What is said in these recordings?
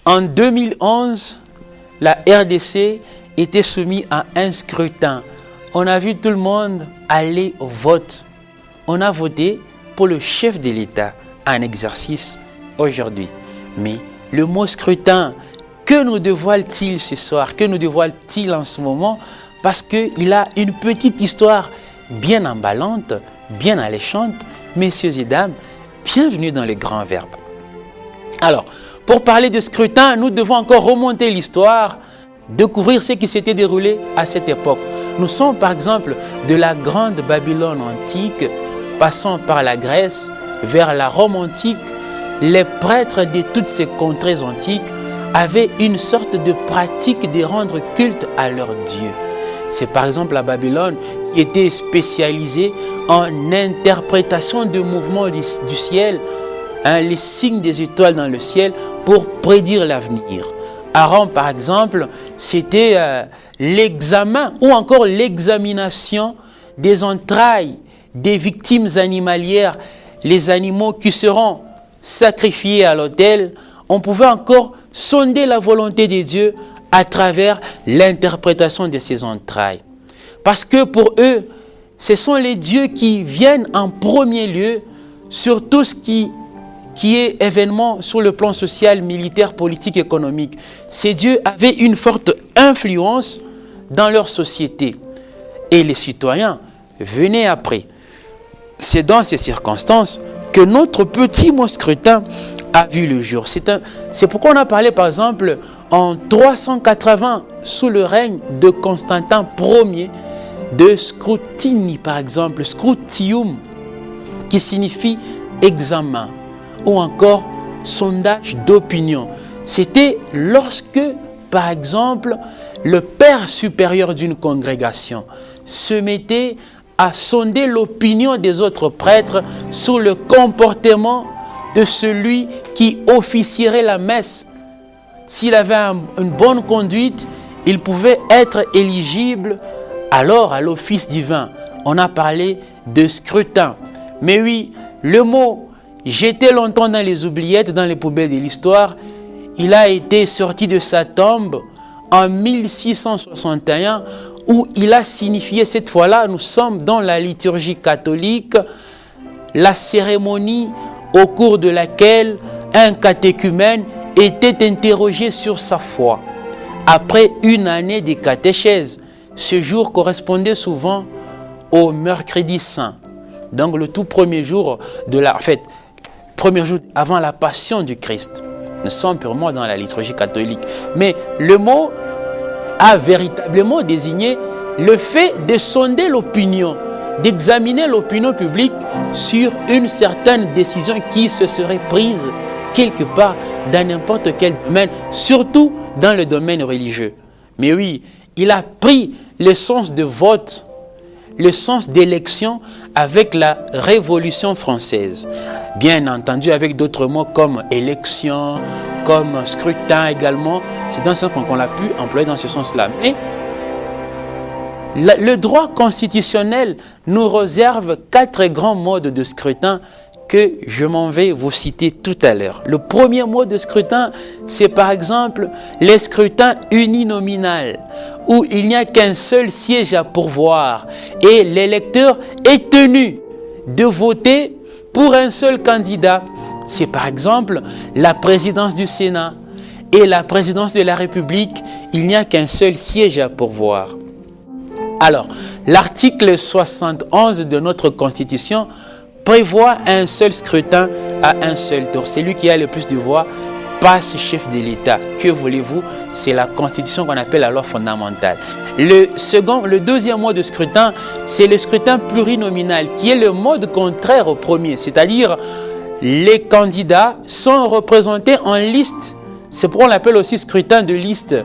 En 2011, la RDC était soumise à un scrutin. On a vu tout le monde aller au vote. On a voté pour le chef de l'État en exercice aujourd'hui. Mais le mot scrutin, que nous dévoile-t-il ce soir? Que nous dévoile-t-il en ce moment? Parce qu'il a une petite histoire bien emballante, bien alléchante. Messieurs et dames, bienvenue dans les grands verbes. Alors, pour parler de scrutin, nous devons encore remonter l'histoire, découvrir ce qui s'était déroulé à cette époque. Nous sommes par exemple de la grande Babylone antique, passant par la Grèce, vers la Rome antique. Les prêtres de toutes ces contrées antiques avaient une sorte de pratique de rendre culte à leur Dieu. C'est par exemple la Babylone qui était spécialisée en interprétation de mouvements du ciel, les signes des étoiles dans le ciel pour prédire l'avenir. À Rome, par exemple, c'était l'examen ou encore l'examination des entrailles des victimes animalières, les animaux qui seront sacrifiés à l'autel. On pouvait encore sonder la volonté de Dieu à travers l'interprétation de ces entrailles. Parce que pour eux, ce sont les dieux qui viennent en premier lieu sur tout ce qui est événement sur le plan social, militaire, politique, économique. Ces dieux avaient une forte influence dans leur société. Et les citoyens venaient après. C'est dans ces circonstances que notre petit mot scrutin a vu le jour. C'est pourquoi on a parlé par exemple en 380 sous le règne de Constantin Ier de scrutini par exemple, scrutium qui signifie examen ou encore sondage d'opinion. C'était lorsque par exemple le père supérieur d'une congrégation se mettait à sonder l'opinion des autres prêtres sur le comportement de celui qui officierait la messe. S'il avait une bonne conduite, il pouvait être éligible alors à l'office divin. On a parlé de scrutin. Mais oui, le mot jeté longtemps dans les oubliettes, dans les poubelles de l'histoire, il a été sorti de sa tombe en 1661 où il a signifié, cette fois-là, nous sommes dans la liturgie catholique, la cérémonie au cours de laquelle un catéchumène était interrogé sur sa foi. Après une année de catéchèse, ce jour correspondait souvent au mercredi saint. Donc le tout premier jour de la fête, premier jour avant la passion du Christ. Nous sommes purement dans la liturgie catholique. Mais le mot a véritablement désigné le fait de sonder l'opinion, d'examiner l'opinion publique sur une certaine décision qui se serait prise quelque part dans n'importe quel domaine, surtout dans le domaine religieux. Mais oui, il a pris le sens de vote, le sens d'élection avec la Révolution française. Bien entendu avec d'autres mots comme élection, comme scrutin également. C'est dans ce sens qu'on l'a pu employer dans ce sens-là. Mais le droit constitutionnel nous réserve 4 grands modes de scrutin que je m'en vais vous citer tout à l'heure. Le premier mode de scrutin, c'est par exemple les scrutins uninominal, où il n'y a qu'un seul siège à pourvoir et l'électeur est tenu de voter pour un seul candidat. C'est par exemple la présidence du Sénat et la présidence de la République, il n'y a qu'un seul siège à pourvoir. Alors, l'article 71 de notre Constitution prévoit un seul scrutin à un seul tour. Celui qui a le plus de voix passe chef de l'État. Que voulez-vous? C'est la Constitution qu'on appelle la loi fondamentale. Le deuxième mode de scrutin, c'est le scrutin plurinominal, qui est le mode contraire au premier. C'est-à-dire, les candidats sont représentés en liste. C'est pourquoi on l'appelle aussi scrutin de liste.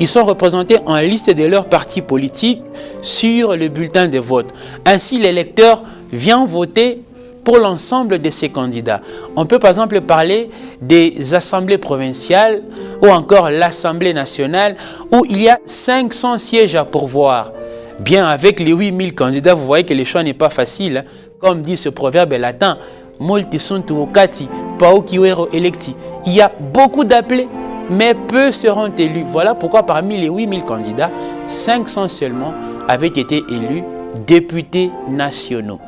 Ils sont représentés en liste de leur parti politique sur le bulletin de vote. Ainsi, l'électeur vient voter pour l'ensemble de ces candidats. On peut par exemple parler des assemblées provinciales ou encore l'Assemblée nationale où il y a 500 sièges à pourvoir. Bien, avec les 8000 candidats, vous voyez que le choix n'est pas facile. Hein. Comme dit ce proverbe latin, molti sunt vocati, pauciuero electi. Il y a beaucoup d'appelés, mais peu seront élus. Voilà pourquoi parmi les 8000 candidats, 500 seulement avaient été élus députés nationaux.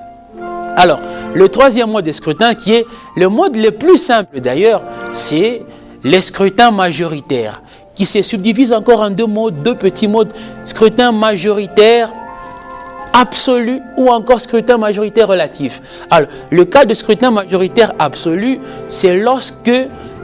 Alors, le troisième mode de scrutin, qui est le mode le plus simple d'ailleurs, c'est le scrutin majoritaire, qui se subdivise encore en deux modes, deux petits modes, scrutin majoritaire absolu ou encore scrutin majoritaire relatif. Alors, le cas de scrutin majoritaire absolu, c'est lorsque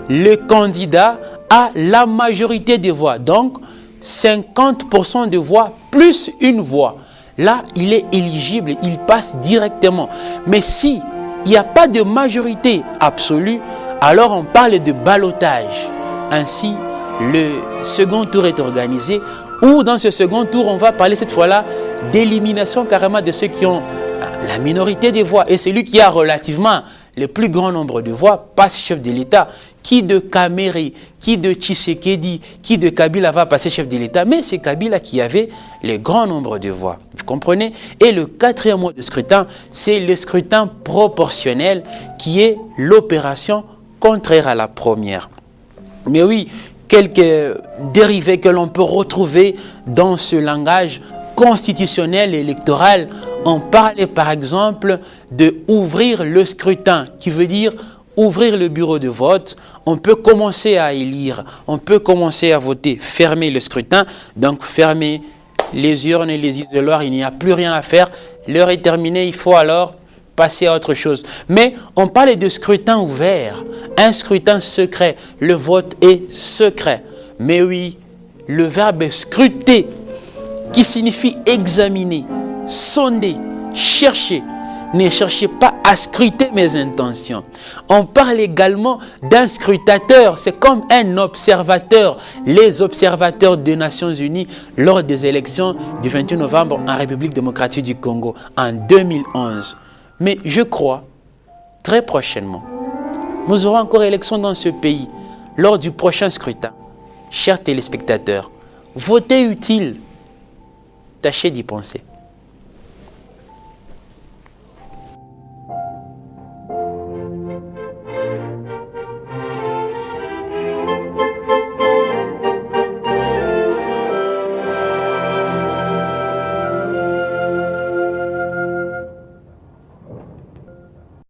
le candidat a la majorité des voix, donc 50% de voix plus une voix. Là, il est éligible, il passe directement. Mais si il n'y a pas de majorité absolue, alors on parle de ballotage. Ainsi, le second tour est organisé, où dans ce second tour, on va parler cette fois-là d'élimination carrément de ceux qui ont la minorité des voix. Et celui qui a relativement le plus grand nombre de voix passe chef de l'État. Qui de Kamere, qui de Tshisekedi, qui de Kabila va passer chef de l'État? Mais c'est Kabila qui avait le grand nombre de voix. Vous comprenez? Et le quatrième mode de scrutin, c'est le scrutin proportionnel, qui est l'opération contraire à la première. Mais oui, quelques dérivés que l'on peut retrouver dans ce langage constitutionnel et électoral. On parlait par exemple de ouvrir le scrutin, qui veut dire ouvrir le bureau de vote. On peut commencer à élire, on peut commencer à voter, fermer le scrutin, donc fermer les urnes et les isoloirs, il n'y a plus rien à faire, l'heure est terminée, il faut alors passer à autre chose. Mais on parle de scrutin ouvert, un scrutin secret, le vote est secret. Mais oui, le verbe scruter, qui signifie examiner, sonder, chercher. Ne cherchez pas à scruter mes intentions. On parle également d'un scrutateur. C'est comme un observateur. Les observateurs des Nations Unies lors des élections du 28 novembre en République démocratique du Congo en 2011. Mais je crois, très prochainement, nous aurons encore élection dans ce pays lors du prochain scrutin. Chers téléspectateurs, voter utile, tâchez d'y penser.